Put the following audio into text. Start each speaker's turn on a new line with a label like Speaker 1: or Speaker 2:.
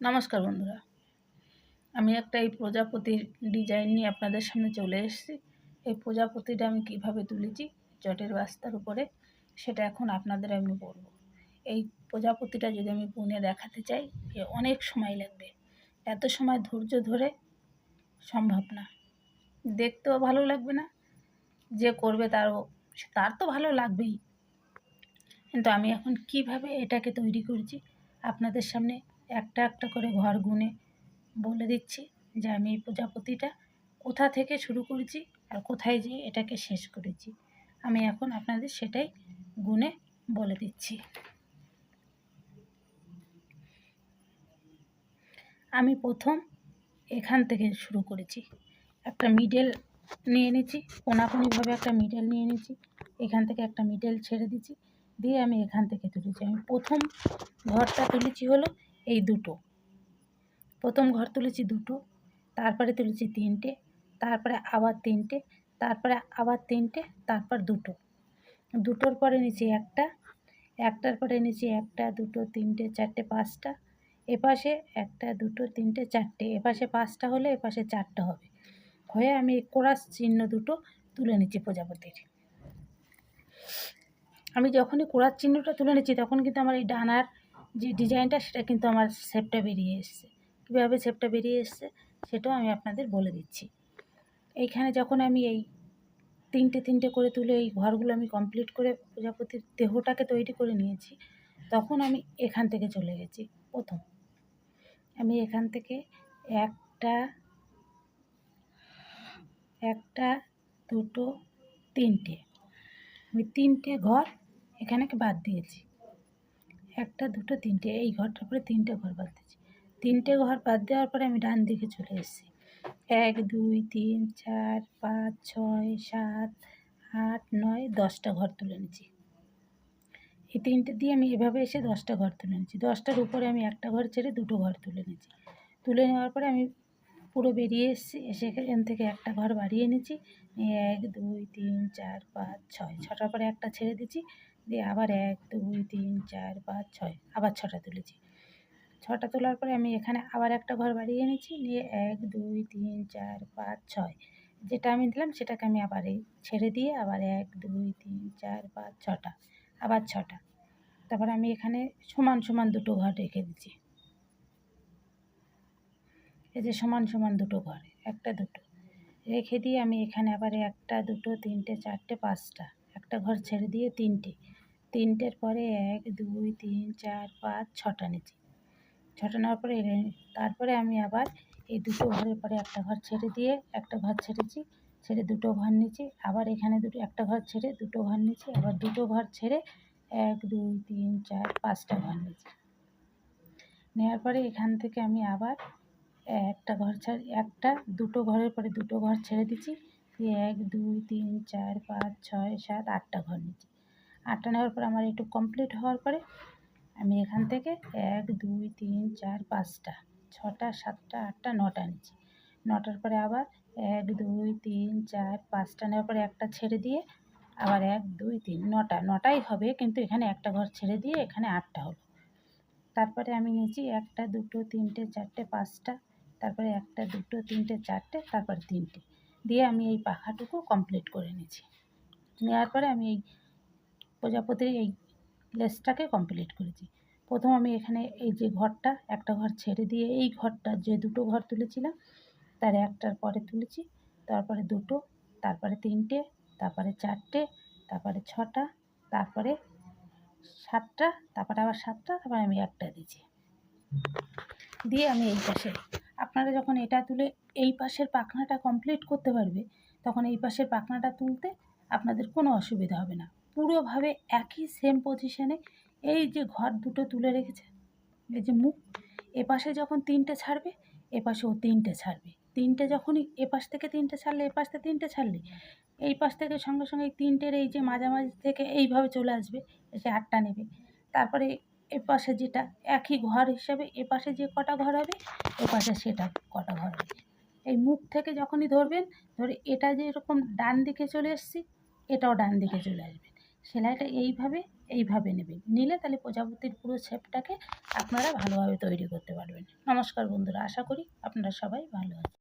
Speaker 1: নমস্কার বন্ধুরা, আমি একটা এই প্রজাপতির ডিজাইন নিয়ে আপনাদের সামনে চলে এসেছি। এই প্রজাপতিটা আমি কিভাবে তুলেছি জটের বাস্তার উপরে, সেটা এখন আপনাদের আমি বলবো। এই প্রজাপতিটা যদি আমি বুনে দেখাতে চাই, অনেক সময় লাগবে। এত সময় ধৈর্য ধরে সম্ভব না, দেখতেও ভালো লাগবে না, যে করবে তার তো ভালো লাগবেই। কিন্তু আমি এখন কিভাবে এটাকে তৈরি করেছি আপনাদের সামনে একটা একটা করে ঘর গুনে বলে দিচ্ছি, যে আমি এই প্রজাপতিটা কোথা থেকে শুরু করেছি আর কোথায় যেয়ে এটাকে শেষ করেছি। আমি এখন আপনাদের সেটাই গুনে বলে দিচ্ছি। আমি প্রথম এখান থেকে শুরু করেছি, একটা মিডল নিয়ে নিচ্ছি, কোনাকুনিভাবে একটা মিডল নিয়ে নিচ্ছি, এখান থেকে একটা মিডল ছেড়ে দিচ্ছি, দিয়ে আমি এখান থেকে তুলেছি। আমি প্রথম ঘরটা তুলেছি হলো এই দুটো, প্রথম ঘর তুলেছি দুটো, তারপরে তুলেছি তিনটে, তারপরে আবার তিনটে, তারপরে আবার তিনটে, তারপর দুটো, দুটোর পরে নিচে একটা, একটার পরে নিচে একটা, দুটো, তিনটে, চারটে, পাঁচটা, এপাশে একটা, দুটো, তিনটে, চারটে, এপাশে পাঁচটা হলে এপাশে চারটে হবে, হয়ে আমি কোরাস চিহ্ন দুটো তুলে নিচ্ছি প্রজাপতির। আমি যখনই কোরাস চিহ্নটা তুলে নিচ্ছি তখন কিন্তু আমার এই ডানার যে ডিজাইনটা সেটা কিন্তু আমার শেপটা বেরিয়ে এসছে। কীভাবে শেপটা বেরিয়ে এসছে সেটাও আমি আপনাদের বলে দিচ্ছি। এইখানে যখন আমি এই তিনটে তিনটে করে তুলে এই ঘরগুলো আমি কমপ্লিট করে প্রজাপতির দেহটাকে তৈরি করে নিয়েছি, তখন আমি এখান থেকে চলে গেছি। প্রথম আমি এখান থেকে একটা দুটো তিনটে, আমি তিনটে ঘর এখানে বাদ দিয়েছি, একটা দুটো তিনটে, এই ঘরটার পরে তিনটে ঘর বাদ দিয়েছি। তিনটে ঘর বাদ দেওয়ার পরে আমি ডান দিকে চলে এসেছি। 1 2 3 4 5 6 7 8 9 10টা ঘর তুলে নিয়েছি। এই তিনটে দিয়ে আমি এভাবে এসে 10টা ঘর তুলে নিয়েছি। 10টার উপরে আমি একটা ঘর ছেড়ে দুটো ঘর তুলে নিয়েছি। তুলে নেওয়ার পরে আমি পুরো বেরিয়ে এসেছি, এসে এখান থেকে একটা ঘর বাড়িয়ে নিয়েছি, নিয়ে 1 2 3 4 5 6, 6টার পরে একটা ছেড়ে দিয়েছি, দিয়ে আবার 1 2 3 4 5 6, আবার 6টা তুলেছি। 6টা তোলার পরে আমি এখানে আবার একটা ঘর বাড়িয়ে নিয়েছি, নিয়ে 1 2 3 4 5 6, যেটা আমি দিলাম সেটাকে আমি আবার এই ছেড়ে দিয়ে আবার 1 2 3 4 5 6টা, আবার 6টা, তারপরে আমি এখানে সমান সমান দুটো ঘর রেখে দিচ্ছি। এই যে সমান সমান দুটো ঘর, একটা দুটো রেখে দিয়ে আমি এখানে আবার একটা দুটো তিনটে চারটে পাঁচটা, একটা ঘর ছেড়ে দিয়ে তিনটে, তিনটের পরে 1 2 3 4 5 6টা নিচ্ছি। 6টা নেওয়ার পরে তারপরে আমি আবার এই দুটো ঘরের পরে একটা ঘর ছেড়ে দিয়ে একটা ঘর ছেড়েছি, ছেড়ে দুটো ঘর নিচ্ছি, আবার এখানে একটা ঘর ছেড়ে দুটো ঘর নিচ্ছি, আবার দুটো ঘর ছেড়ে 1 2 3 4 5টা ঘর নিচ্ছি। নেওয়ার পরে এখান থেকে আমি আবার একটা ঘর একটা দুটো ঘরের পরে দুটো ঘর ছেড়ে দিচ্ছি, দিয়ে 1 2 3 4 5 6 7 8টা ঘর নিচ্ছি। 8টা নেওয়ার পরে আমার একটু কমপ্লিট হওয়ার পরে আমি এখান থেকে 1 2 3 4 5টা 6টা 7টা 8টা 9টা নিচ্ছি। 9টার পরে আবার 1 2 3 4 5টা নেওয়ার পরে একটা ছেড়ে দিয়ে আবার 1 2 3 9টাই হবে, কিন্তু এখানে একটা ঘর ছেড়ে দিয়ে এখানে 8টা হলো। তারপরে আমি নিয়েছি একটা দুটো তিনটে চারটে পাঁচটা, তারপরে একটা দুটো তিনটে চারটে, তারপরে তিনটে, দিয়ে আমি এই পাখাটুকু কমপ্লিট করে নিয়েছি। নেওয়ার পরে আমি এই প্রজাপতির এই লেসটাকে কমপ্লিট করেছি। প্রথম আমি এখানে এই যে ঘরটা একটা ঘর ছেড়ে দিয়ে এই ঘরটা যে দুটো ঘর তুলেছিলাম তার একটার পরে তুলেছি, তারপরে দুটো, তারপরে তিনটে, তারপরে চারটে, তারপরে 6টা, তারপরে 7টা, তারপরে আবার 7টা, তারপরে আমি একটা দিয়েছি। দিয়ে আমি এই পাশে, আপনারা যখন এটা তুলে এই পাশের পাখনাটা কমপ্লিট করতে পারবে তখন এই পাশের পাখনাটা তুলতে আপনাদের কোনো অসুবিধা হবে না। পুরোভাবে একই সেম পজিশানে এই যে ঘর দুটো তুলে রেখেছে, এই যে মুখ, এপাশে যখন তিনটে ছাড়বে এপাশেও তিনটে ছাড়বে, তিনটে যখনই এপাশ থেকে তিনটে ছাড়লে এপাশ থেকে তিনটে ছাড়লে এই পাশ থেকে সঙ্গে সঙ্গে এই তিনটের এই যে মাঝামাঝি থেকে এইভাবে চলে আসবে, এসে 8টা নেবে। তারপরে এপাশে যেটা একই ঘর হিসাবে এপাশে যে কটা ঘর হবে এপাশে সেটা কটা ঘর হবে। এই মুখ থেকে যখনই ধরবেন, ধরে এটা যে এরকম ডান দিকে চলে এসেছি এটাও ডান দিকে চলে আসবে। সেলাইটা এইভাবে এইভাবে নেবেন, নিলে তাহলে প্রজাপতির পুরো শেপটাকে আপনারা ভালোভাবে তৈরি করতে পারবেন। নমস্কার বন্ধুরা, আশা করি আপনারা সবাই ভালো আছেন।